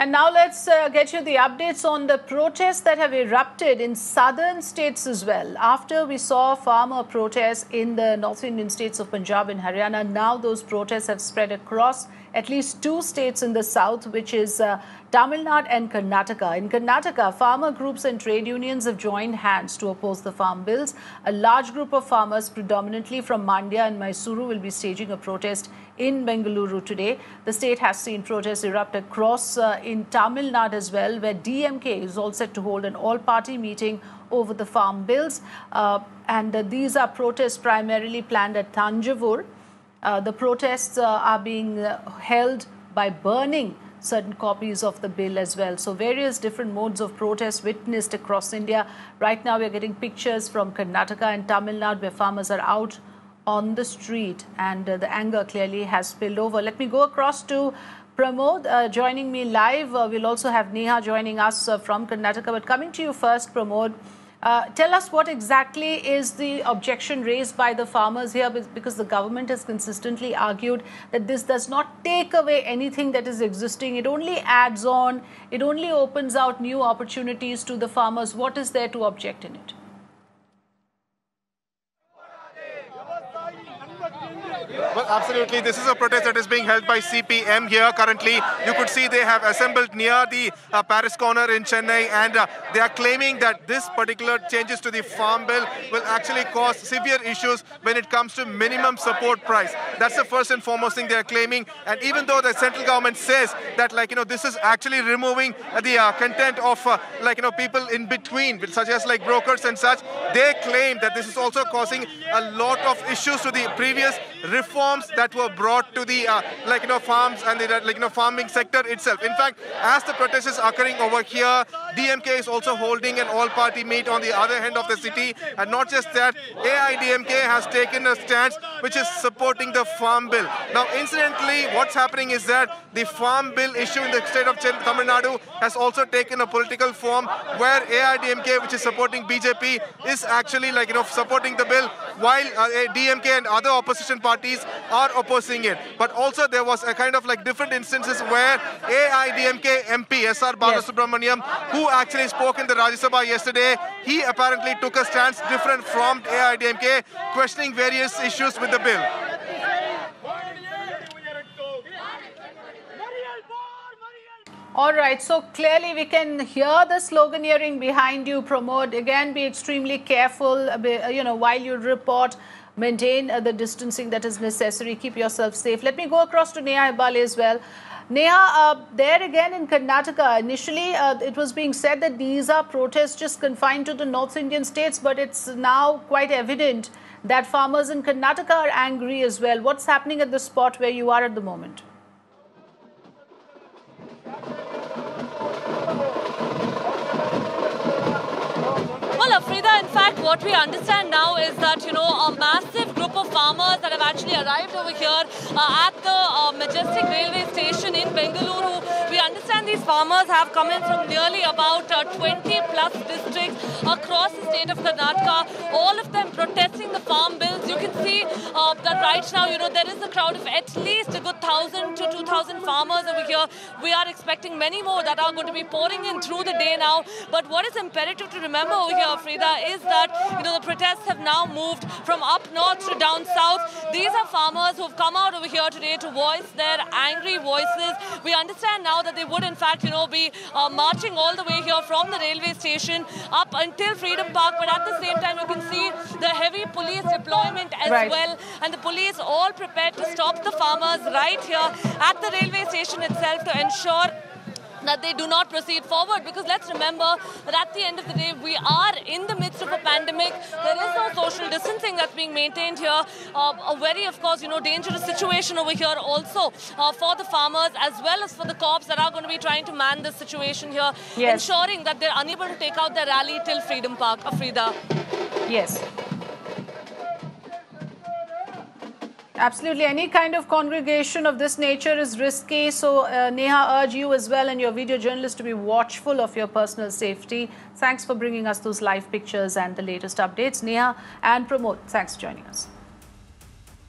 And now let's get you the updates on the protests that have erupted in southern states as well. After we saw farmer protests in the North Indian states of Punjab and Haryana, now those protests have spread across at least two states in the south, which is Tamil Nadu and Karnataka. In Karnataka, farmer groups and trade unions have joined hands to oppose the farm bills. A large group of farmers, predominantly from Mandya and Mysore, will be staging a protest in Bengaluru today. The state has seen protests erupt across in Tamil Nadu as well, where DMK is all set to hold an all-party meeting over the farm bills. These are protests primarily planned at Kanjivur. The protests are being held by burning certain copies of the bill as well. So various different modes of protest witnessed across India. Right now we are getting pictures from Karnataka and Tamil Nadu where farmers are out on the street and the anger clearly has spilled over. Let me go across to Pramod joining me live. We'll also have Neha joining us from Karnataka. But coming to you first, Pramod, tell us what exactly is the objection raised by the farmers here, because the government has consistently argued that this does not take away anything that is existing. It only adds on, it only opens out new opportunities to the farmers. What is there to object in it? Well, absolutely. This is a protest that is being held by CPM here currently. You could see they have assembled near the Paris corner in Chennai, and they are claiming that this particular changes to the farm bill will actually cause severe issues when it comes to minimum support price. That's the first and foremost thing they are claiming. And even though the central government says that, this is actually removing the content of, people in between, such as brokers and such, they claim that this is also causing a lot of issues to the previous reforms that were brought to the farms and the farming sector itself. In fact, as the protest is occurring over here, DMK is also holding an all-party meet on the other end of the city, and not just that, AIDMK has taken a stance which is supporting the farm bill. Now, incidentally, what's happening is that the farm bill issue in the state of Tamil Nadu has also taken a political form where AIDMK, which is supporting BJP, is actually supporting the bill, while DMK and other opposition parties are opposing it. But also there was a kind of different instances where AIDMK MP SR Balasubramaniam, who actually spoke in the Rajya Sabha yesterday, he apparently took a stance different from AIDMK, questioning various issues with the bill. All right, so clearly we can hear the sloganeering behind you, Pramod. Again, be extremely careful, while you report, maintain the distancing that is necessary, keep yourself safe. Let me go across to Neha Ibale as well. Neha, there again in Karnataka, initially it was being said that these are protests just confined to the North Indian states, but it's now quite evident that farmers in Karnataka are angry as well. What's happening at the spot where you are at the moment? Well, Afrida, in fact, what we understand now is that, a massive group of farmers that have actually arrived over here at the Majestic railway station in Bengaluru. We understand these farmers have come in from nearly about 20+ districts across the state of Karnataka, all of them protesting the farm bills. You can see that right now, there is a crowd of at least a good 1,000 to 2,000 farmers over here. We are expecting many more that are going to be pouring in through the day now. But what is imperative to remember over here, Frida, is that the protests have now moved from up north to down south. These are farmers who have come out over here today to voice their angry voices. We understand now that they would in fact be marching all the way here from the railway station up until Freedom Park, but at the same time you can see the heavy police deployment as well, and the police all prepared to stop the farmers right here at the railway station itself to ensure that they do not proceed forward, because let's remember that at the end of the day we are in the midst of a pandemic. There is no social distancing that's being maintained here. A very, of course, dangerous situation over here also for the farmers as well as for the cops that are going to be trying to man this situation here, ensuring that they're unable to take out their rally till Freedom Park. Afrida. Yes. Absolutely. Any kind of congregation of this nature is risky. So, Neha, urge you as well and your video journalists to be watchful of your personal safety. Thanks for bringing us those live pictures and the latest updates. Neha and Pramod, thanks for joining us.